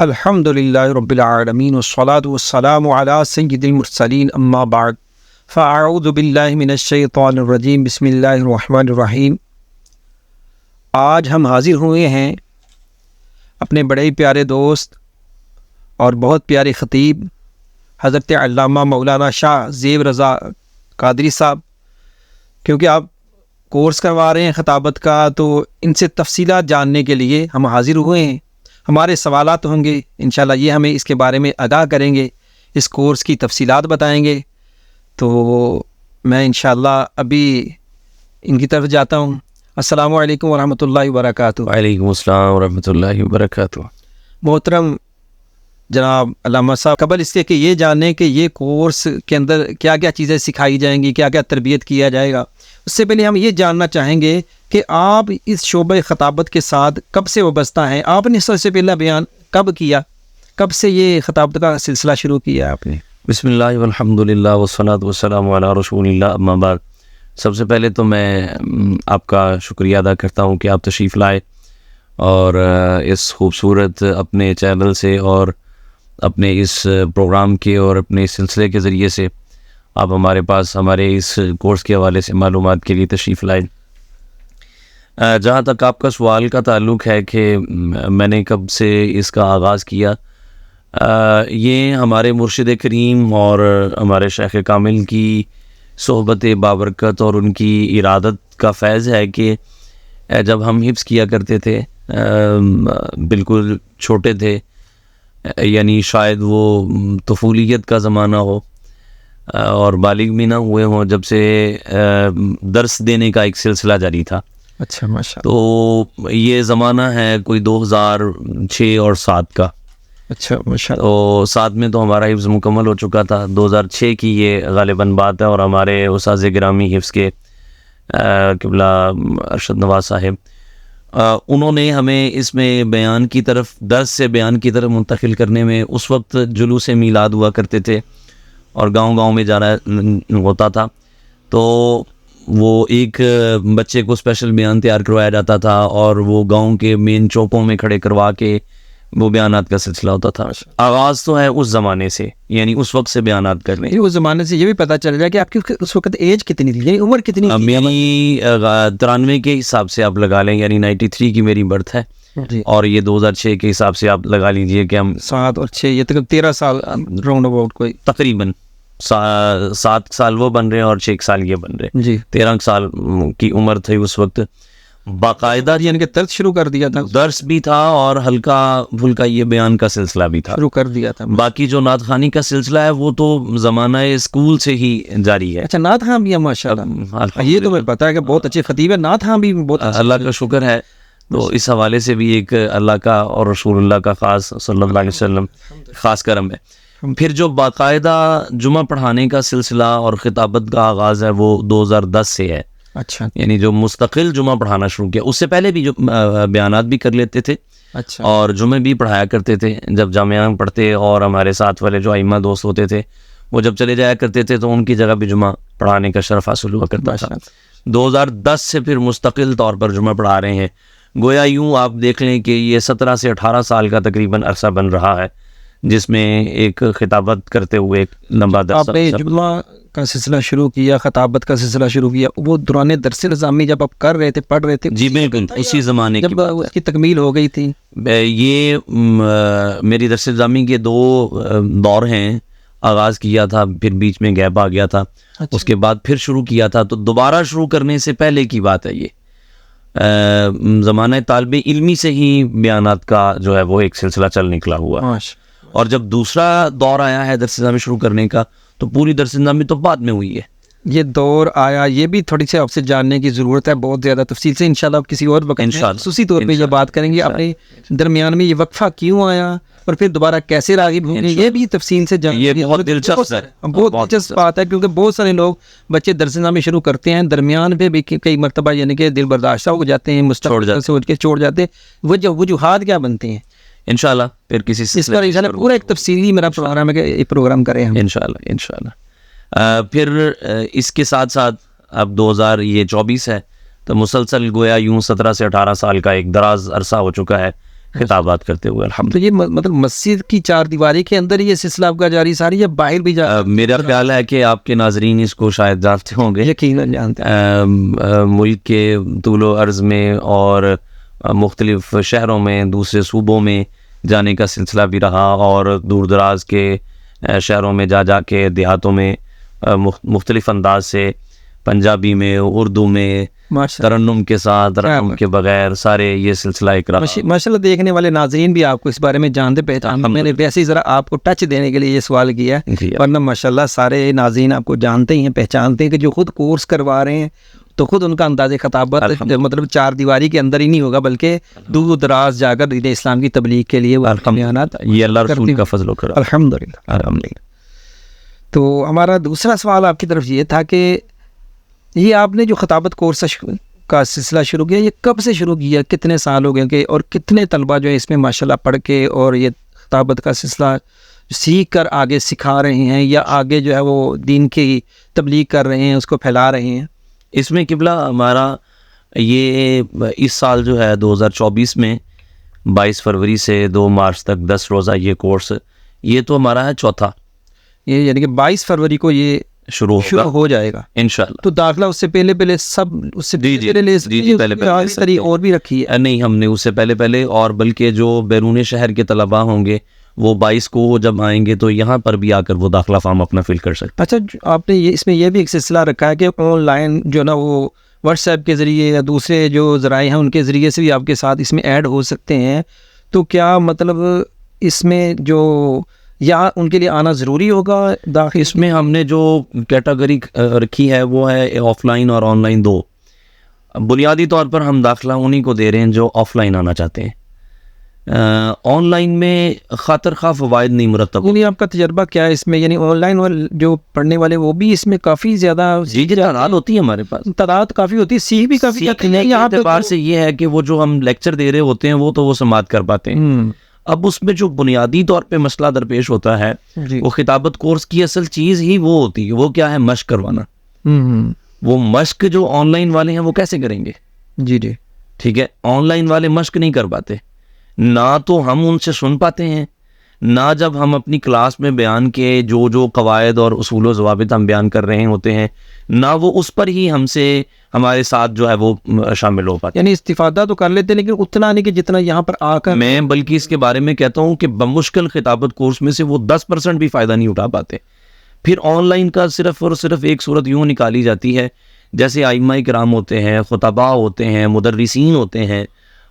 الحمد للہ رب العالمین والصلاة والسلام علی سید المرسلین اما بعد فاعوذ باللہ من الشیطان الرجیم بسم اللہ الرحمن الرحیم۔ آج ہم حاضر ہوئے ہیں اپنے بڑے ہی پیارے دوست اور بہت پیارے خطیب حضرت علامہ مولانا شاہ زیب رضا قادری صاحب، کیونکہ آپ کورس کروا رہے ہیں خطابت کا، تو ان سے تفصیلات جاننے کے لیے ہم حاضر ہوئے ہیں۔ ہمارے سوالات ہوں گے انشاءاللہ، یہ ہمیں اس کے بارے میں آگاہ کریں گے، اس کورس کی تفصیلات بتائیں گے۔ تو میں انشاءاللہ ابھی ان کی طرف جاتا ہوں۔ السلام علیکم ورحمۃ اللہ وبرکاتہ۔ وعلیکم السلام ورحمۃ اللہ وبرکاتہ۔ محترم جناب علامہ صاحب، قبل اس کے کہ یہ جانیں کہ یہ کورس کے اندر کیا کیا چیزیں سکھائی جائیں گی، کیا کیا تربیت کیا جائے گا، اس سے پہلے ہم یہ جاننا چاہیں گے کہ آپ اس شعبہ خطابت کے ساتھ کب سے وابستہ ہیں؟ آپ نے سب سے پہلا بیان کب کیا؟ کب سے یہ خطابت کا سلسلہ شروع کیا آپ نے؟ بسم اللہ والحمد للہ والصلاۃ والسلام علی رسول اللہ، اما بعد۔ سب سے پہلے تو میں آپ کا شکریہ ادا کرتا ہوں کہ آپ تشریف لائے اور اس خوبصورت اپنے چینل سے اور اپنے اس پروگرام کے اور اپنے اس سلسلے کے ذریعے سے آپ ہمارے پاس ہمارے اس کورس کے حوالے سے معلومات کے لیے تشریف لائے۔ جہاں تک آپ کا سوال کا تعلق ہے کہ میں نے کب سے اس کا آغاز کیا، یہ ہمارے مرشد کریم اور ہمارے شیخ کامل کی صحبت بابرکت اور ان کی ارادت کا فیض ہے کہ جب ہم حفظ کیا کرتے تھے، بالکل چھوٹے تھے، یعنی شاید وہ طفولیت کا زمانہ ہو اور بالغ بھی نہ ہوئے ہوں، جب سے درس دینے کا ایک سلسلہ جاری تھا۔ اچھا، ماشاء اللہ۔ تو یہ زمانہ ہے کوئی 2006 اور 7 کا۔ اچھا، ماشاء اللہ۔ تو 7 میں تو ہمارا حفظ مکمل ہو چکا تھا، 2006 کی یہ غالباً بات ہے، اور ہمارے استاذ گرامی حفظ کے قبلہ ارشد نواز صاحب، انہوں نے ہمیں اس میں بیان کی طرف، درس سے بیان کی طرف منتقل کرنے میں، اس وقت جلوس میلاد ہوا کرتے تھے اور گاؤں گاؤں میں جانا ہوتا تھا، تو وہ ایک بچے کو اسپیشل بیان تیار کروایا جاتا تھا اور وہ گاؤں کے مین چوکوں میں کھڑے کروا کے وہ بیانات کا سلسلہ ہوتا تھا۔ آغاز تو ہے اس زمانے سے، یعنی اس وقت سے بیانات کرنے۔ اس زمانے سے یہ بھی پتہ چل رہا ہے کہ آپ کی اس وقت ایج کتنی تھی، یعنی عمر کتنی تھی؟ میری 93 کے حساب سے آپ لگا لیں، یعنی 93 کی میری برتھ ہے جی، اور یہ 2006 کے حساب سے آپ لگا لیجئے کہ ہم 7 اور 6، یہ تقریباً 13 سال راؤنڈ اباؤٹ کوئی۔ تقریباً 7 سال وہ بن رہے ہیں اور 6 سال یہ بن رہے، جی، 13 سال کی عمر تھی اس وقت۔ باقاعدہ یعنی کہ درس شروع کر دیا تھا، درس بھی تھا اور ہلکا پھلکا یہ بیان کا سلسلہ بھی تھا، شروع کر دیا تھا۔ باقی جو نعت خوانی کا سلسلہ ہے وہ تو زمانہ اسکول سے ہی جاری ہے۔ اچھا، نعت خواں بھی ہے، ماشاء اللہ۔ یہ تو میں پتا ہے کہ بہت اچھے خطیب ہیں، نعت خواں بھی بہت اچھے۔ اللہ کا شکر ہے۔ تو اس حوالے سے بھی ایک اللہ کا اور رسول اللہ کا خاص صلی اللہ علیہ وسلم خاص کرم ہے۔ پھر جو باقاعدہ جمعہ پڑھانے کا سلسلہ اور خطابت کا آغاز ہے وہ 2010 سے ہے۔ اچھا، یعنی جو مستقل جمعہ پڑھانا شروع کیا، اس سے پہلے بھی جو بیانات بھی کر لیتے تھے اچھا، اور جمعے بھی پڑھایا کرتے تھے جب جامعہ میں پڑھتے، اور ہمارے ساتھ والے جو ائمہ دوست ہوتے تھے وہ جب چلے جایا کرتے تھے تو ان کی جگہ بھی جمعہ پڑھانے کا شرف حاصل ہوا کرتا تھا۔ 2010 سے پھر مستقل طور پر جمعہ پڑھا رہے ہیں، گویا یوں آپ دیکھ لیں کہ یہ 17 سے 18 سال کا تقریباً عرصہ بن رہا ہے، جس میں ایک خطابت کرتے ہوئے ایک لمبا درس۔ آپ نے جمعہ کا سلسلہ شروع کیا، خطابت کا سلسلہ شروع کیا، وہ دوران درس نظامی جب آپ کر رہے تھے، پڑھ رہے تھے؟ جی بالکل، اسی زمانے کی جب اس کی تکمیل ہو گئی تھی؟ یہ میری درس نظامی کے 2 دور ہیں، آغاز کیا تھا، پھر بیچ میں گیپ آ گیا تھا، اس کے بعد پھر شروع کیا تھا، تو دوبارہ شروع کرنے سے پہلے کی بات ہے یہ۔ زمانہ طالب علمی سے ہی بیانات کا جو ہے وہ ایک سلسلہ چل نکلا ہوا، اور جب دوسرا دور آیا ہے درس نظامی شروع کرنے کا تو پوری درس نظامی تو بعد میں ہوئی ہے۔ یہ دور آیا، یہ بھی تھوڑی سی آپ سے جاننے کی ضرورت ہے بہت زیادہ تفصیل سے، انشاءاللہ آپ کسی اور وقت خصوصی طور پہ یہ بات کریں گے، اپنے درمیان میں یہ وقفہ کیوں آیا اور پھر دوبارہ کیسے راغب ہوئے، یہ بھی تفصیل سے جاننے یہ بہت دلچسپ ہے، بہت دلچسپ بات ہے، کیونکہ بہت سارے لوگ بچے درس نظامی شروع کرتے ہیں، درمیان پہ بھی کئی مرتبہ یعنی کہ دل برداشتہ ہو جاتے ہیں، مستقبل سے اٹھ کے چھوڑ جاتے ہیں، وجوہات کیا بنتے ہیں؟ انشاءاللہ پھر کسی اس پر انشاءاللہ پورا ایک تفصیلی میرا پروگرام ہے کہ یہ پروگرام کریں ہم انشاءاللہ۔ پھر اس کے ساتھ ساتھ اب 2024 ہے تو مسلسل گویا یوں 17 سے 18 سال کا ایک دراز عرصہ ہو چکا ہے خطابات کرتے ہوئے الحمد تو یہ مطلب مسجد کی چار دیواری کے اندر یہ سلسلہ آپ کا جاری ساری یا باہر بھی میرا خیال ہے کہ آپ کے ناظرین اس کو شاید جانتے ہوں گے، یقیناً جانتے ہیں. ملک کے طول و عرض میں اور مختلف شہروں میں، دوسرے صوبوں میں جانے کا سلسلہ بھی رہا، اور دور دراز کے شہروں میں جا کے دیہاتوں میں مختلف انداز سے، پنجابی میں، اردو میں، ترنم کے ساتھ، ترنم کے بغیر، سارے یہ سلسلہ ایک رہا. ماشاء اللہ دیکھنے والے ناظرین بھی آپ کو اس بارے میں جانتے پہچانتے. میں نے ویسے ہی ذرا آپ کو ٹچ دینے کے لیے یہ سوال کیا ہے، ورنہ ماشاء اللہ سارے ناظرین آپ کو جانتے ہی ہیں، پہچانتے ہیں کہ جو خود کورس کروا رہے ہیں تو خود ان کا انداز خطابت مطلب چار دیواری کے اندر ہی نہیں ہوگا، بلکہ دور دراز جا کر دین اسلام کی تبلیغ کے لیے یہ اللہ رسول کا فضل و کرم. الحمدللہ. تو ہمارا دوسرا سوال آپ کی طرف یہ تھا کہ یہ آپ نے جو خطابت کورس کا سلسلہ شروع کیا، یہ کب سے شروع کیا، کتنے سال ہو گئے کہ، اور کتنے طلبہ جو ہے اس میں ماشاءاللہ پڑھ کے اور یہ خطابت کا سلسلہ سیکھ کر آگے سکھا رہے ہیں یا آگے جو ہے وہ دین کی تبلیغ کر رہے ہیں، اس کو پھیلا رہے ہیں؟ اس میں قبلہ ہمارا یہ اس سال جو ہے 2024 میں 22 فروری سے 2 مارچ تک 10 روزہ یہ کورس، یہ تو ہمارا ہے چوتھا. یہ یعنی کہ 22 فروری کو یہ شروع ہو جائے گا انشاءاللہ. تو داخلہ اس سے پہلے سب اس سے پہلے اور بھی رکھی ہے؟ نہیں، ہم نے اس سے پہلے اور بلکہ جو بیرون شہر کے طلباء ہوں گے وہ 22 کو جب آئیں گے تو یہاں پر بھی آ کر وہ داخلہ فارم اپنا فل کر سکتے. اچھا، آپ نے اس میں یہ بھی ایک سلسلہ رکھا ہے کہ آن لائن جو نا وہ واٹس ایپ کے ذریعے یا دوسرے جو ذرائع ہیں ان کے ذریعے سے بھی آپ کے ساتھ اس میں ایڈ ہو سکتے ہیں. تو کیا مطلب اس میں جو یا ان کے لیے آنا ضروری ہوگا داخل؟ اس میں ہم نے جو کیٹیگری رکھی ہے وہ ہے آف لائن اور آن لائن دو. بنیادی طور پر ہم داخلہ انہیں کو دے رہے ہیں جو آف لائن آنا چاہتے ہیں. آن لائن میں خاطر خواہ فوائد نہیں مرتب. یعنی آپ کا تجربہ کیا ہے اس میں؟ یعنی آن لائن جو پڑھنے والے وہ بھی اس میں کافی زیادہ تعداد ہوتی ہے، ہمارے پاس تعداد کافی ہوتی ہے، سیکھ بھی کافی یہاں اعتبار سے یہ ہے کہ وہ جو ہم لیکچر دے رہے ہوتے ہیں وہ تو وہ سماعت کر پاتے ہیں. اب اس میں جو بنیادی طور پہ مسئلہ درپیش ہوتا ہے وہ خطابت کورس کی اصل چیز ہی وہ ہوتی ہے، وہ کیا ہے؟ مشق کروانا. وہ مشق جو آن لائن والے ہیں وہ کیسے کریں گے؟ جی ٹھیک ہے. آن لائن والے مشق نہیں کر پاتے، نہ تو ہم ان سے سن پاتے ہیں، نہ جب ہم اپنی کلاس میں بیان کے جو قواعد اور اصول و ضوابط ہم بیان کر رہے ہوتے ہیں، نہ وہ اس پر ہی ہم سے ہمارے ساتھ جو ہے وہ شامل ہو پاتے. یعنی استفادہ تو کر لیتے لیکن اتنا نہیں کہ جتنا یہاں پر آ کر. میں بلکہ اس کے بارے میں کہتا ہوں کہ بمشکل خطابت کورس میں سے وہ 10% بھی فائدہ نہیں اٹھا پاتے. پھر آن لائن کا صرف اور صرف ایک صورت یوں نکالی جاتی ہے، جیسے ائمہ کرام ہوتے ہیں، خطباء ہوتے ہیں، مدرسین ہوتے ہیں،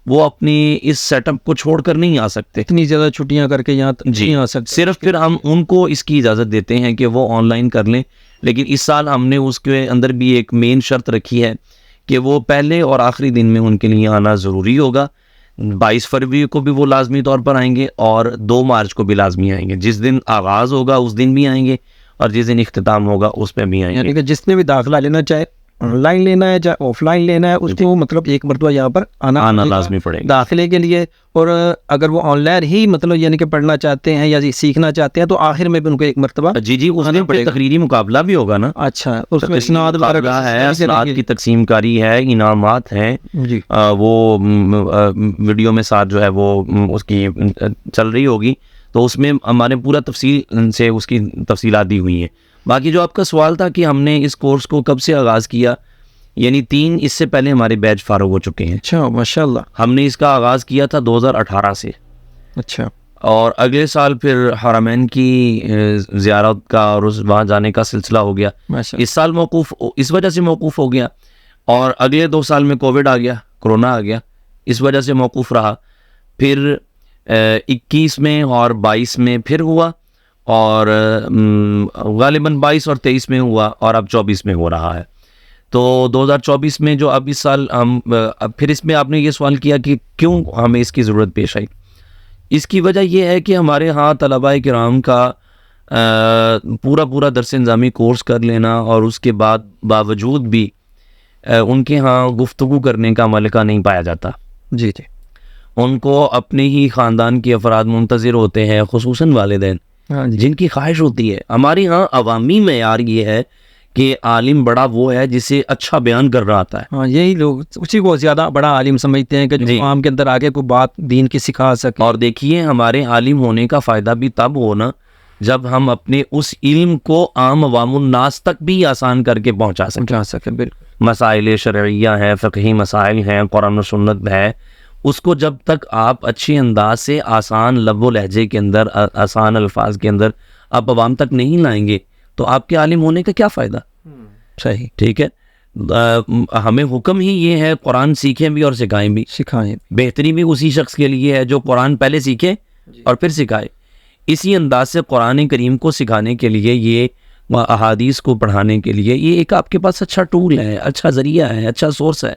وہ اپنی اس سیٹ اپ کو چھوڑ کر نہیں آ سکتے، اتنی زیادہ چھٹیاں کر کے یہاں نہیں آ سکتے. صرف پھر ہم ان کو اس کی اجازت دیتے ہیں کہ وہ آن لائن کر لیں. لیکن اس سال ہم نے اس کے اندر بھی ایک مین شرط رکھی ہے کہ وہ پہلے اور آخری دن میں ان کے لیے آنا ضروری ہوگا. 22 فروری کو بھی وہ لازمی طور پر آئیں گے اور 2 مارچ کو بھی لازمی آئیں گے. جس دن آغاز ہوگا اس دن بھی آئیں گے اور جس دن اختتام ہوگا اس پہ بھی آئیں گے. یعنی کہ جس نے بھی داخلہ لینا چاہے آن لائن لینا ہے چاہے آف لائن لینا ہے، اس کو مطلب ایک مرتبہ یہاں پر آنا لازمی پڑے گا داخلے کے لیے. اور اگر وہ آن لائن ہی مطلب یعنی کہ پڑھنا چاہتے ہیں یا سیکھنا چاہتے ہیں تو آخر میں بھی ان کو ایک مرتبہ اس دن پہ تقریری مقابلہ بھی ہوگا نا. اچھا، اس میں اسناد ہے، اسناد کی تقسیم کاری ہے، انعامات ہیں. وہ ویڈیو میں ساتھ جو ہے وہ اس کی چل رہی ہوگی، تو اس میں ہمارے پورا تفصیل سے اس کی تفصیلات دی ہوئی ہیں. باقی جو آپ کا سوال تھا کہ ہم نے اس کورس کو کب سے آغاز کیا، یعنی 3 اس سے پہلے ہمارے بیچ فارغ ہو چکے ہیں. اچھا ماشاءاللہ. ہم نے اس کا آغاز کیا تھا 2018 سے. اچھا. اور اگلے سال پھر حرمین کی زیارت کا اور وہاں جانے کا سلسلہ ہو گیا. اس سال موقوف، اس وجہ سے موقوف ہو گیا. اور اگلے 2 سال میں کووڈ آ گیا، کرونا آ گیا، اس وجہ سے موقوف رہا. پھر 21 میں اور 22 میں پھر ہوا، اور غالباً 22 اور 23 میں ہوا، اور اب 24 میں ہو رہا ہے. تو 2024 میں جو اب اس سال ہم پھر اس میں آپ نے یہ سوال کیا کہ کیوں ہمیں اس کی ضرورت پیش آئی. اس کی وجہ یہ ہے کہ ہمارے ہاں طلباء کرام کا پورا درس نظامی کورس کر لینا اور اس کے بعد باوجود بھی ان کے ہاں گفتگو کرنے کا ملکہ نہیں پایا جاتا. جی. ان کو اپنے ہی خاندان کے افراد منتظر ہوتے ہیں، خصوصاً والدین، جن کی خواہش ہوتی ہے. ہماری ہاں عوامی معیار یہ ہے کہ عالم بڑا وہ ہے جسے اچھا بیان کر رہا آتا ہے. ہاں یہی لوگ اسی کو زیادہ بڑا عالم سمجھتے ہیں کہ جو عام کے اندر آگے کوئی بات دین کی سکھا سکے. اور دیکھیے ہمارے عالم ہونے کا فائدہ بھی تب ہونا جب ہم اپنے اس علم کو عام عوام الناس تک بھی آسان کر کے پہنچا سکیں. بالکل. مسائل شرعیہ ہیں, فقہی مسائل ہیں, قرآن و سنت ہے, اس کو جب تک آپ اچھے انداز سے آسان لب و لہجے کے اندر, آسان الفاظ کے اندر آپ عوام تک نہیں لائیں گے تو آپ کے عالم ہونے کا کیا فائدہ. صحیح. ٹھیک ہے, ہمیں حکم ہی یہ ہے قرآن سیکھیں بھی اور سکھائیں بھی. بہتری بھی اسی شخص کے لیے ہے جو قرآن پہلے سیکھے اور پھر سکھائے. اسی انداز سے قرآن کریم کو سکھانے کے لیے, یہ احادیث کو پڑھانے کے لیے یہ ایک آپ کے پاس اچھا ٹول ہے, اچھا ذریعہ ہے, اچھا سورس ہے.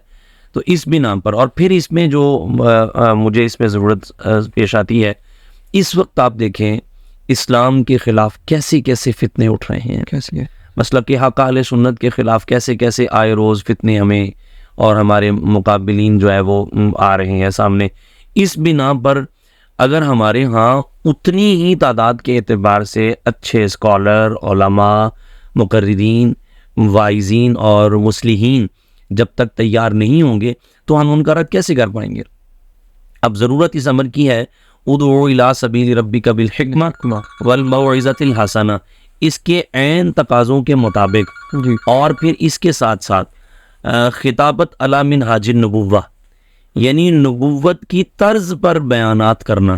تو اس بنا پر, اور پھر اس میں جو مجھے اس میں ضرورت پیش آتی ہے, اس وقت آپ دیکھیں اسلام کے خلاف کیسے کیسے فتنے اٹھ رہے ہیں, کیسے مسلک کہ حق اہل سنت کے خلاف کیسے کیسے آئے روز فتنے ہمیں اور ہمارے مقابلین جو ہے وہ آ رہے ہیں سامنے. اس بنا پر اگر ہمارے ہاں اتنی ہی تعداد کے اعتبار سے اچھے اسکالر, علماء, مقررین, واعظین اور مصلحین جب تک تیار نہیں ہوں گے تو ہم ان کا رد کیسے کر پائیں گے. اب ضرورت اس امر کی ہے, ادعو الی سبیل ربک بالحکمہ والموعظۃ الحسنہ, اس کے عین تقاضوں کے مطابق اور پھر اس کے ساتھ ساتھ خطابت علی منہاج النبوہ, یعنی نبوت کی طرز پر بیانات کرنا.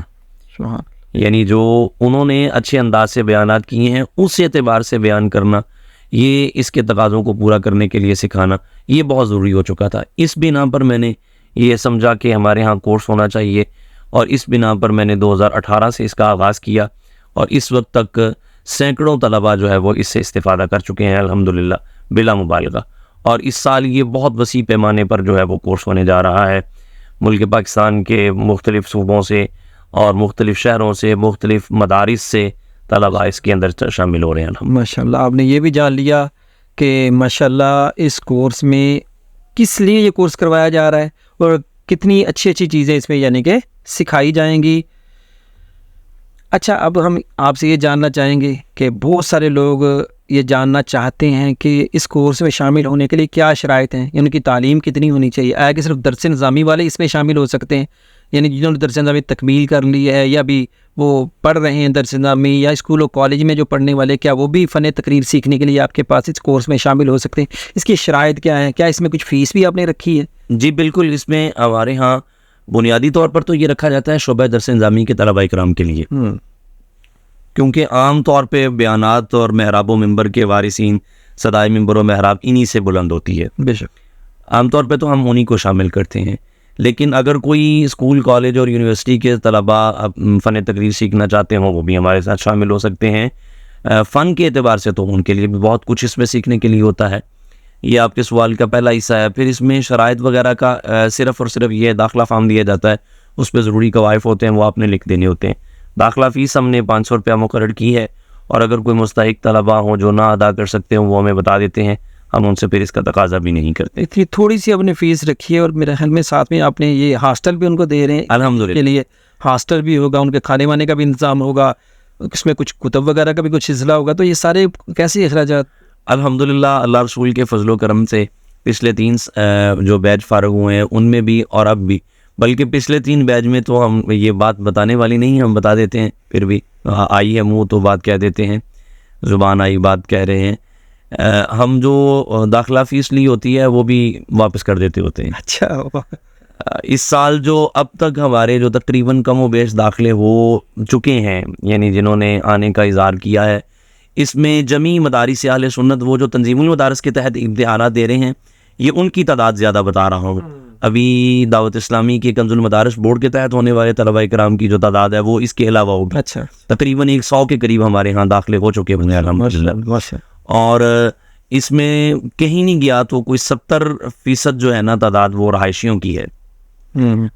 یعنی جو انہوں نے اچھے انداز سے بیانات کیے ہیں اس اعتبار سے بیان کرنا, یہ اس کے تقاضوں کو پورا کرنے کے لیے سکھانا, یہ بہت ضروری ہو چکا تھا. اس بنا پر میں نے یہ سمجھا کہ ہمارے ہاں کورس ہونا چاہیے, اور اس بنا پر میں نے 2018 سے اس کا آغاز کیا, اور اس وقت تک سینکڑوں طلباء جو ہے وہ اس سے استفادہ کر چکے ہیں الحمدللہ بلا مبالغہ. اور اس سال یہ بہت وسیع پیمانے پر جو ہے وہ کورس ہونے جا رہا ہے. ملک پاکستان کے مختلف صوبوں سے اور مختلف شہروں سے, مختلف مدارس سے طلباء اس کے اندر شامل ہو رہے ہیں. ماشاءاللہ آپ نے یہ بھی جان لیا کہ ماشاءاللہ اس کورس میں کس لیے یہ کورس کروایا جا رہا ہے اور کتنی اچھی اچھی چیزیں اس میں یعنی کہ سکھائی جائیں گی. اچھا, اب ہم آپ سے یہ جاننا چاہیں گے کہ بہت سارے لوگ یہ جاننا چاہتے ہیں کہ اس کورس میں شامل ہونے کے لیے کیا شرائط ہیں, ان کی تعلیم کتنی ہونی چاہیے. آیا کہ صرف درس نظامی والے اس میں شامل ہو سکتے ہیں, یعنی جنہوں نے درس نظامی تکمیل کر لی ہے یا بھی وہ پڑھ رہے ہیں درس نظامی, یا اسکول اور کالج میں جو پڑھنے والے, کیا وہ بھی فن تقریر سیکھنے کے لیے آپ کے پاس اس کورس میں شامل ہو سکتے ہیں؟ اس کی شرائط کیا ہیں؟ کیا اس میں کچھ فیس بھی آپ نے رکھی ہے؟ جی بالکل, اس میں ہمارے ہاں بنیادی طور پر تو یہ رکھا جاتا ہے شعبہ درس نظامی کے طلباء کرام کے لیے, کیونکہ عام طور پہ بیانات اور محراب و ممبر کے وارثین, صدائے ممبر و محراب انہی سے بلند ہوتی ہے. بے شک عام طور پہ تو ہم انہی کو شامل کرتے ہیں, لیکن اگر کوئی اسکول, کالج اور یونیورسٹی کے طلباء فن تقریر سیکھنا چاہتے ہوں وہ بھی ہمارے ساتھ شامل ہو سکتے ہیں. فن کے اعتبار سے تو ان کے لیے بھی بہت کچھ اس میں سیکھنے کے لیے ہوتا ہے. یہ آپ کے سوال کا پہلا حصہ ہے. پھر اس میں شرائط وغیرہ کا صرف اور صرف یہ داخلہ فارم دیا جاتا ہے, اس پہ ضروری قوائف ہوتے ہیں, وہ آپ نے لکھ دینے ہوتے ہیں. داخلہ فیس ہم نے 500 روپیہ مقرر کی ہے, اور اگر کوئی مستحق طلباء ہوں جو نہ ادا کر سکتے ہوں وہ ہمیں بتا دیتے ہیں, ہم ان سے پھر اس کا تقاضا بھی نہیں کرتے. اتنی تھوڑی سی اپنے فیس رکھی ہے, اور میرے خیال میں ساتھ میں آپ نے یہ ہاسٹل بھی ان کو دے رہے ہیں الحمدللہ کے لیے. ہاسٹل بھی ہوگا, ان کے کھانے وانے کا بھی انتظام ہوگا, اس میں کچھ کتب وغیرہ کا بھی کچھ سلسلہ ہوگا, تو یہ سارے کیسے اخراجات؟ الحمدللہ اللہ رسول کے فضل و کرم سے پچھلے 3 جو بیچ فارغ ہوئے ہیں ان میں بھی, اور اب بھی, بلکہ پچھلے 3 بیچ میں تو ہم یہ بات بتانے والی نہیں, ہم بتا دیتے ہیں, پھر بھی آئی ہے منہ تو بات کہہ دیتے ہیں, زبان آئی بات کہہ رہے ہیں. ہم جو داخلہ فیس لی ہوتی ہے وہ بھی واپس کر دیتے ہوتے ہیں. اچھا, اس سال جو اب تک ہمارے جو تقریباً کم و بیش داخلے ہو چکے ہیں, یعنی جنہوں نے آنے کا اظہار کیا ہے, اس میں جمی مدارس اہل سنت, وہ جو تنظیم المدارس کے تحت امتحانات دے رہے ہیں, یہ ان کی تعداد زیادہ بتا رہا ہوں. ابھی دعوت اسلامی کے کنز المدارس بورڈ کے تحت ہونے والے طلباء کرام کی جو تعداد ہے وہ اس کے علاوہ ہوگی. اچھا, تقریباً 100 کے قریب ہمارے ہاں داخلے ہو چکے ہیں الحمدللہ. اور اس میں کہیں نہیں گیا تو کوئی 70% جو ہے نا تعداد وہ رہائشیوں کی ہے.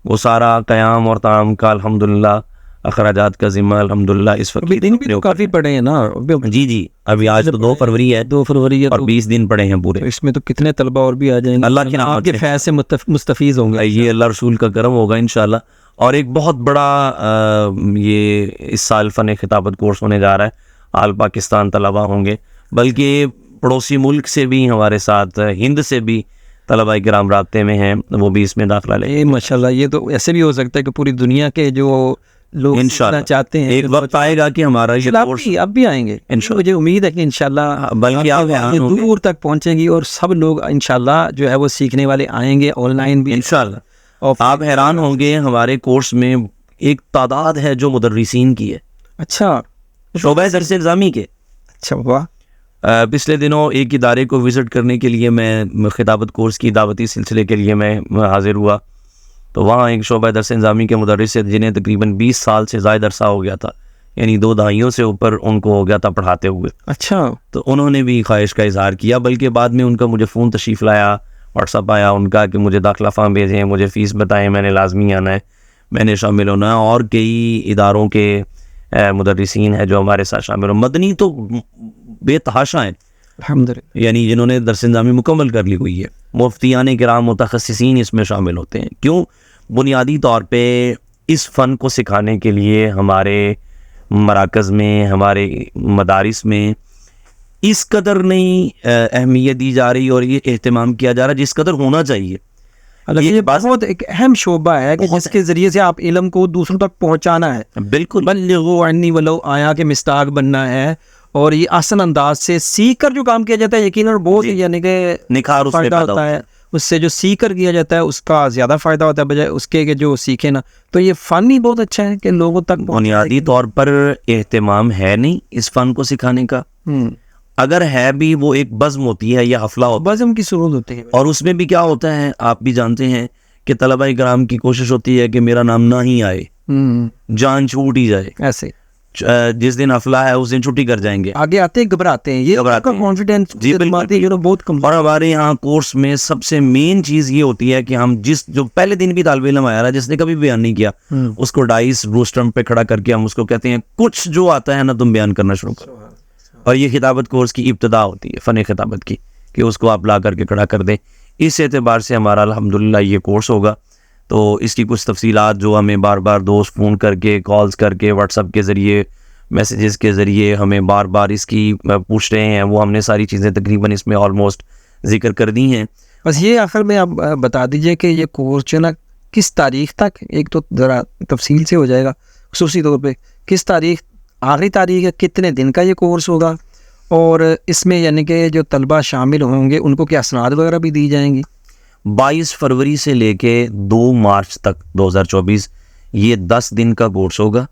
وہ سارا قیام اور طعام کا الحمدللہ, اخراجات کا ذمہ الحمدللہ اس وقت دن بھی کافی پڑے ہیں نا. جی ابھی آج تو 2 فروری ہے, 2 فروری ہے, اور 20 دن پڑے ہیں پورے. اس میں تو کتنے طلبہ اور بھی آ جائیں گے, اللہ کے آپ کے فیض سے مستفیض ہوں گے. یہ اللہ رسول کا کرم ہوگا انشاءاللہ. اور ایک بہت بڑا یہ اس سال فن خطابت کورس ہونے جا رہا ہے, آل پاکستان طلباء ہوں گے, بلکہ پڑوسی ملک سے بھی ہمارے ساتھ ہند سے بھی طلباء کرام رابطے میں ہیں، وہ بھی اس میں داخلہ لیں۔ ماشاء اللہ، یہ تو ایسے بھی ہو سکتا ہے کہ پوری دنیا کے جو لوگ سیکھنا چاہتے ہیں ایک وقت آئے گا کہ ہمارا یہ کورس اب بھی آئیں گے مجھے امید ہے کہ انشاءاللہ بلکہ آپ دور تک پہنچیں گی اور سب لوگ انشاءاللہ جو ہے وہ سیکھنے والے آئیں گے، آن لائن بھی انشاءاللہ۔ آپ حیران ہوں گے، ہمارے کورس میں ایک تعداد ہے جو مدرسین کی ہے، اچھا شعبہ درس نظامی کے۔ اچھا واہ، پچھلے دنوں ایک ادارے کو وزٹ کرنے کے لیے میں خطابت کورس کی دعوتی سلسلے کے لیے میں حاضر ہوا، تو وہاں ایک شعبہ درس نظامی کے مدرس سے جنہیں تقریباً 20 سال سے زائد عرصہ ہو گیا تھا، یعنی 2 دہائیوں سے اوپر ان کو ہو گیا تھا پڑھاتے ہوئے۔ اچھا، تو انہوں نے بھی خواہش کا اظہار کیا، بلکہ بعد میں ان کا مجھے فون تشریف لایا، واٹس اپ آیا ان کا کہ مجھے داخلہ فارم بھیجیں، مجھے فیس بتائیں، میں نے لازمی آنا ہے، میں نے شامل ہونا ہے۔ اور کئی اداروں کے مدرسین ہیں جو ہمارے ساتھ شامل ہوں، مدنی تو بے تحاشا ہیں الحمدللہ، یعنی جنہوں نے درس نظامی مکمل کر لی ہوئی ہے۔ مفتیان کرام، متخصصین اس میں شامل ہوتے ہیں۔ کیوں؟ بنیادی طور پہ اس فن کو سکھانے کے لیے ہمارے مراکز میں، ہمارے مدارس میں اس قدر نہیں اہمیت دی جا رہی اور یہ اہتمام کیا جا رہا جس قدر ہونا چاہیے۔ یہ بہت ایک اہم شعبہ ہے کہ جس کے ذریعے سے آپ علم کو دوسروں تک پہنچانا ہے۔ بالکل، بلغوا عنی ولو آیا کے مصداق بننا ہے، اور یہ آسان انداز سے سیکھ کر جو کام کیا جاتا ہے یقیناً بہت یعنی کہ نکھار اس میں فائدہ ہوتا ہے، اس سے جو سیکھ کر کیا جاتا ہے اس کا زیادہ فائدہ ہوتا ہے بجائے اس کے کہ جو سیکھے نا۔ تو یہ فن ہی بہت اچھا ہے کہ لوگوں تک بنیادی طور پر اہتمام ہے نہیں اس فن کو سکھانے کا، اگر ہے بھی وہ ایک بزم ہوتی ہے یا حفلہ ہوتا ہے، بزم کی صورت ہوتی ہے، اور اس میں بھی کیا ہوتا ہے آپ بھی جانتے ہیں کہ طلبہ کرام کی کوشش ہوتی ہے کہ میرا نام نہ ہی آئے، جان چھوٹ ہی جائے، ایسے جس دن حفلہ ہے اس دن چھٹی کر جائیں گے، آگے آتے ہیں گھبراتے ہیں، یہ کانفیڈینس بہت کم۔ اور ہمارے یہاں کورس میں سب سے مین چیز یہ ہوتی ہے کہ ہم جو پہلے دن بھی طالب علم آیا رہا جس نے کبھی بیان نہیں کیا، اس کو ڈائس روسٹرم پہ کھڑا کر کے ہم اس کو کہتے ہیں کچھ جو آتا ہے نا تم بیان کرنا شروع کرو، اور یہ خطابت کورس کی ابتدا ہوتی ہے فن خطابت کی، کہ اس کو آپ لا کر کے کھڑا کر دیں۔ اس اعتبار سے ہمارا الحمدللہ یہ کورس ہوگا، تو اس کی کچھ تفصیلات جو ہمیں بار بار دوست فون کر کے، کالز کر کے، واٹس ایپ کے ذریعے، میسیجز کے ذریعے ہمیں بار بار اس کی پوچھ رہے ہیں، وہ ہم نے ساری چیزیں تقریباً اس میں آلموسٹ ذکر کر دی ہیں۔ بس یہ آخر میں آپ بتا دیجئے کہ یہ کورس جو ہے نا کس تاریخ تک، ایک تو ذرا تفصیل سے ہو جائے گا، خصوصی طور پہ کس تاریخ، آخری تاریخ ہے، کتنے دن کا یہ کورس ہوگا، اور اس میں یعنی کہ جو طلبہ شامل ہوں گے ان کو کیا اسناد وغیرہ بھی دی جائیں گی؟ 22 فروری سے لے کے 2 مارچ تک 2024 یہ 10 دن کا کورس ہوگا،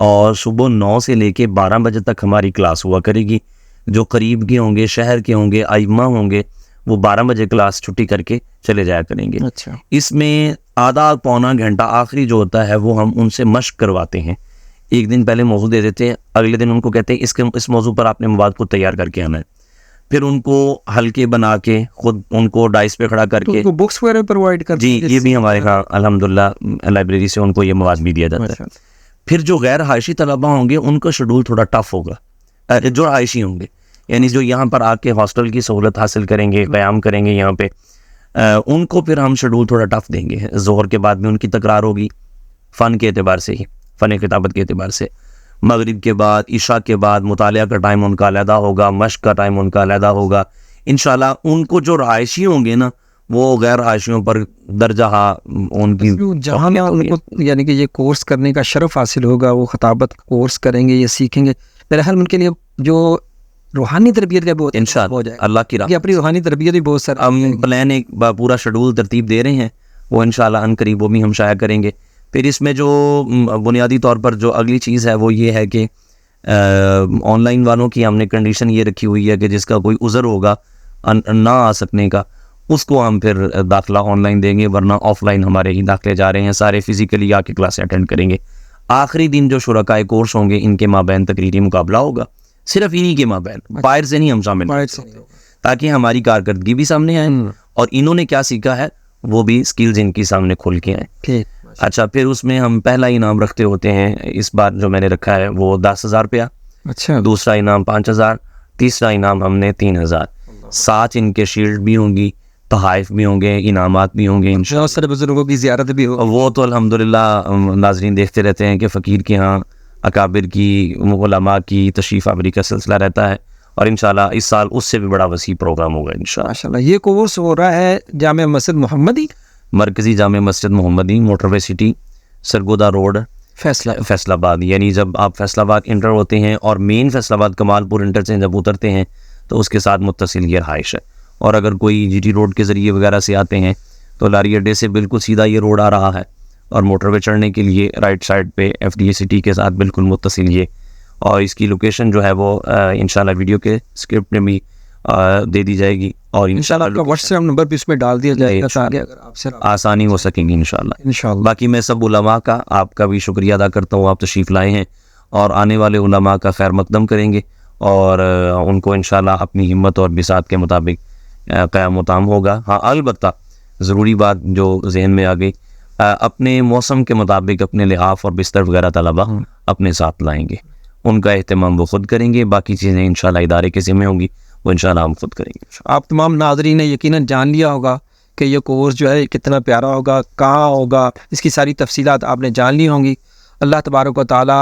اور صبح 9 سے لے کے 12 بجے تک ہماری کلاس ہوا کرے گی۔ جو قریب کے ہوں گے، شہر کے ہوں گے، ائمہ ہوں گے، وہ 12 بجے کلاس چھٹی کر کے چلے جایا کریں گے۔ اچھا، اس میں آدھا پونا گھنٹہ آخری جو ہوتا ہے وہ ہم ان سے مشق کرواتے ہیں۔ ایک دن پہلے موضوع دے دیتے ہیں، اگلے دن ان کو کہتے ہیں اس موضوع پر آپ نے مواد کو تیار کر کے آنا ہے، پھر ان کو حلقے بنا کے خود ان کو ڈائس پہ کھڑا کر کے، تو بکس وغیرہ پرووائڈ کرتے جی یہ بھی ہمارے یہاں الحمدللہ لائبریری سے ان کو یہ مواد بھی دیا جاتا ہے۔ پھر جو غیر رہائشی طلبہ ہوں گے ان کا شیڈول تھوڑا ٹف ہوگا، جو رہائشی ہوں گے یعنی جو یہاں پر آ کے ہاسٹل کی سہولت حاصل کریں گے، قیام کریں گے یہاں پہ، ان کو پھر ہم شیڈول تھوڑا ٹف دیں گے۔ ظہر کے بعد میں ان کی تکرار ہوگی فن کے اعتبار سے ہی، فن خطابت کے اعتبار سے۔ مغرب کے بعد، عشاء کے بعد مطالعہ کا ٹائم ان کا علیحدہ ہوگا، مشق کا ٹائم ان کا علیحدہ ہوگا۔ انشاءاللہ ان کو جو رہائشی ہوں گے نا وہ غیر رہائشیوں پر درجہ ان کی جہاں ان کو یعنی کہ یہ کورس کرنے کا شرف حاصل ہوگا، وہ خطابت کورس کریں گے، یہ سیکھیں گے، میرے خیال ان کے لیے جو روحانی تربیت کا بہت انشاءاللہ ہو جائے، اللہ کی راہ اپنی روحانی تربیت بھی بہت سارا ہم پلان ایک پورا شیڈول ترتیب دے رہے ہیں، وہ انشاءاللہ ان قریب وہ بھی ہم شائع کریں گے۔ پھر اس میں جو بنیادی طور پر جو اگلی چیز ہے وہ یہ ہے کہ آن لائن والوں کی ہم نے کنڈیشن یہ رکھی ہوئی ہے کہ جس کا کوئی عذر ہوگا نہ آ سکنے کا، اس کو ہم پھر داخلہ آن لائن دیں گے، ورنہ آف لائن ہمارے ہی داخلے جا رہے ہیں، سارے فزیکلی آ کے کلاسیں اٹینڈ کریں گے۔ آخری دن جو شرکائے کورس ہوں گے ان کے مابین تقریری مقابلہ ہوگا، صرف انہی کے مابین، باہر سے نہیں ہم شامل، تاکہ ہماری کارکردگی بھی سامنے آئے اور انہوں نے کیا سیکھا ہے وہ بھی سکلز ان کی سامنے کھل کے آئیں۔ اچھا، پھر اس میں ہم پہلا انعام رکھتے ہوتے ہیں، اس بار جو میں نے رکھا ہے وہ 10,000 روپیہ، اچھا، دوسرا انعام 5,000، تیسرا انعام ہم نے 3,000، ساتھ ان کے شیلڈ بھی ہوں گی، تحائف بھی ہوں گے، انعامات بھی ہوں گے، بہت سارے بزرگوں کی زیارت بھی ہو۔ وہ تو الحمدللہ ناظرین دیکھتے رہتے ہیں کہ فقیر کے ہاں اکابر کی، علماء کی تشریف آوری کا سلسلہ رہتا ہے، اور انشاءاللہ اس سال اس سے بھی بڑا وسیع پروگرام ہوگا انشاءاللہ. ماشاءاللہ. یہ کورس ہو رہا ہے جامع مسجد محمدی مرکزی جامع مسجد محمدی، موٹر وے سٹی، سرگودا روڈ، فیصل آباد. یعنی جب آپ فیصل آباد انٹر ہوتے ہیں اور مین فیصل آباد کمال پور انٹر سے جب اترتے ہیں تو اس کے ساتھ متصل یہ رہائش ہے. اور اگر کوئی جی ٹی روڈ کے ذریعے وغیرہ سے آتے ہیں تو لاری اڈے سے بالکل سیدھا یہ روڈ آ رہا ہے، اور موٹر وے چڑھنے کے لیے رائٹ سائڈ پہ ایف ڈی اے سٹی کے ساتھ بالکل متصل یہ. اور اس کی لوکیشن جو ہے وہ انشاءاللہ ویڈیو کے اسکرپٹ میں بھی دے دی جائے گی، اور انشاءاللہ آپ کا واٹس ایپ نمبر بھی اس میں ڈال دیا جائے گا تاکہ اگر آپ سے آسانی ہو سکے گی انشاءاللہ. باقی میں سب علماء کا، آپ کا بھی شکریہ ادا کرتا ہوں، آپ تشریف لائے ہیں اور آنے والے علماء کا خیر مقدم کریں گے، اور ان کو انشاءاللہ اپنی ہمت اور بساط کے مطابق قیام و تام ہوگا. ہاں البتہ ضروری بات جو ذہن میں آ گئی، اپنے موسم کے مطابق اپنے لحاف اور بستر وغیرہ طلبہ اپنے ساتھ لائیں گے، ان کا اہتمام وہ خود کریں گے. باقی چیزیں انشاءاللہ ادارے کے ذمہ ہوں گی، وہ انشاءاللہ ہم خود کریں گے. آپ تمام ناظرین نے یقیناً جان لیا ہوگا کہ یہ کورس جو ہے کتنا پیارا ہوگا، کہاں ہوگا، اس کی ساری تفصیلات آپ نے جان لی ہوں گی. اللہ تبارک و تعالی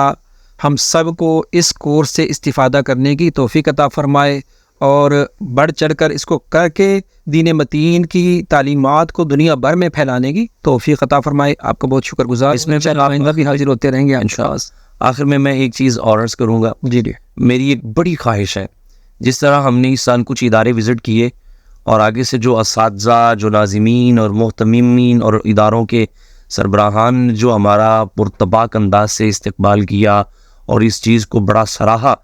ہم سب کو اس کورس سے استفادہ کرنے کی توفیق عطا فرمائے، اور بڑھ چڑھ کر اس کو کر کے دین متین کی تعلیمات کو دنیا بھر میں پھیلانے کی توفیق عطا فرمائے. آپ کا بہت شکر گزار. اس میں آئندہ بھی حاضر ہوتے رہیں گے انشاءاللہ. آخر میں ایک چیز اور عرض کروں گا. جی جی. میری ایک بڑی خواہش ہے، جس طرح ہم نے اس سال کچھ ادارے وزٹ کیے اور آگے سے جو اساتذہ، جو ناظمین اور محتممین اور اداروں کے سربراہان جو ہمارا پرتپاک انداز سے استقبال کیا اور اس چیز کو بڑا سراہا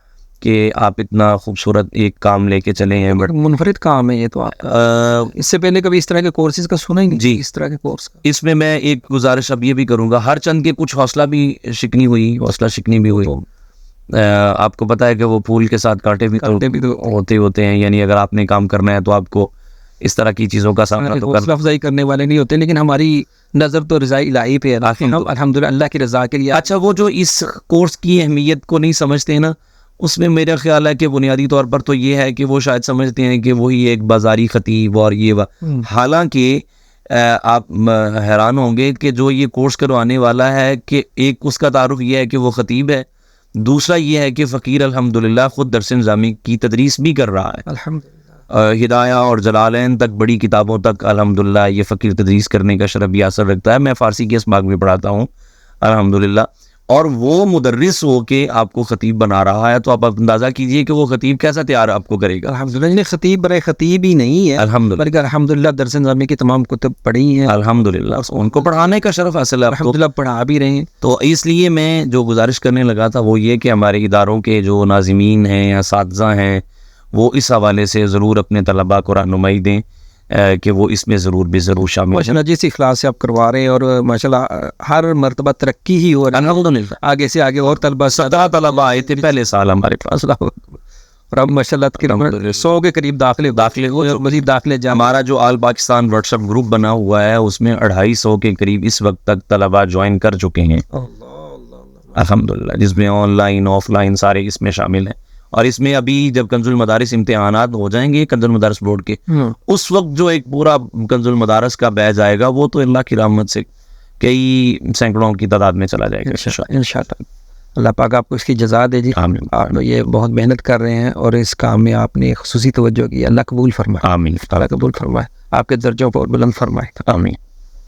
کہ آپ اتنا خوبصورت ایک کام لے کے چلے ہیں. منفرد کام ہے یہ تو آپ کا. اس سے پہلے کبھی اس طرح کے کورسز کا سنا ہی نہیں جی. اس طرح کے کورس کا. اس میں ایک گزارش اب یہ بھی کروں گا، ہر چند کے کچھ حوصلہ شکنی بھی ہوئی. آپ کو پتہ ہے کہ وہ پھول کے ساتھ کانٹے بھی ہوتے ہیں. یعنی اگر آپ نے کام کرنا ہے تو آپ کو اس طرح کی چیزوں کا سامنا تو حوصلہ افزائی کرنے والے نہیں ہوتے، لیکن ہماری نظر تو رضا الہی پہ ہے. الحمدللہ اللہ کی رضا کے لیے. اچھا، وہ جو اس کورس کی اہمیت کو نہیں سمجھتے نا، اس میں میرا خیال ہے کہ بنیادی طور پر تو یہ ہے کہ وہ شاید سمجھتے ہیں کہ وہی ایک بازاری خطیب اور یہ حالانکہ آپ حیران ہوں گے کہ جو یہ کورس کروانے والا ہے کہ ایک اس کا تعارف یہ ہے کہ وہ خطیب ہے، دوسرا یہ ہے کہ فقیر الحمدللہ خود درس نظامی کی تدریس بھی کر رہا ہے. الحمدللہ. ہدایہ اور جلالین تک بڑی کتابوں تک الحمدللہ یہ فقیر تدریس کرنے کا شرف بھی اثر رکھتا ہے. میں فارسی کے اسباق بھی پڑھاتا ہوں الحمدللہ، اور وہ مدرس ہو کے آپ کو خطیب بنا رہا ہے، تو آپ اندازہ کیجئے کہ وہ خطیب کیسا تیار آپ کو کرے گا. الحمدللہ. خطیب برائے خطیب ہی نہیں ہے الحمدللہ، بلکہ الحمدللہ درس نظامی کی تمام کتب پڑھی ہیں الحمدللہ، ان کو پڑھانے کا شرف حاصل ہے، الحمدللہ پڑھا بھی رہے ہیں. تو اس لیے میں جو گزارش کرنے لگا تھا وہ یہ کہ ہمارے اداروں کے جو ناظمین ہیں، اساتذہ ہیں، وہ اس حوالے سے ضرور اپنے طلباء کو رہنمائی دیں کہ وہ اس میں ضرور شامل ہیں. ماشاءاللہ جس اخلاص سے آپ کروا رہے ہیں، اور ماشاءاللہ ہر مرتبہ ترقی ہی ہو رہی ہے، آگے سے آگے اور طلباء 17 طلباء آئے تھے پہلے سال ہمارے پاس، اور اب ماشاءاللہ تقریباً 100 کے قریب داخلے ہوئے اور مزید داخلے جا. ہمارا جو آل پاکستان واٹس ایپ گروپ بنا ہوا ہے اس میں 250 کے قریب اس وقت تک طلباء جوائن کر چکے ہیں الحمدللہ، جس میں آن لائن آف لائن سارے اس میں شامل ہیں. اور اس میں ابھی جب کنز المدارس امتحانات ہو جائیں گے کنز المدارس بورڈ کے، اس وقت جو ایک پورا کنز المدارس کا بیچ آئے گا وہ تو اللہ کی رحمت سے کئی سینکڑوں کی تعداد میں چلا جائے گا انشاءاللہ. اللہ پاک آپ کو اس کی جزا دے جی. آپ یہ بہت محنت کر رہے ہیں اور اس کام میں آپ نے خصوصی توجہ کی. اللہ قبول فرمائے. آمین. اللہ قبول فرمائے، آپ کے درجوں کو بلند فرمائے. آمین.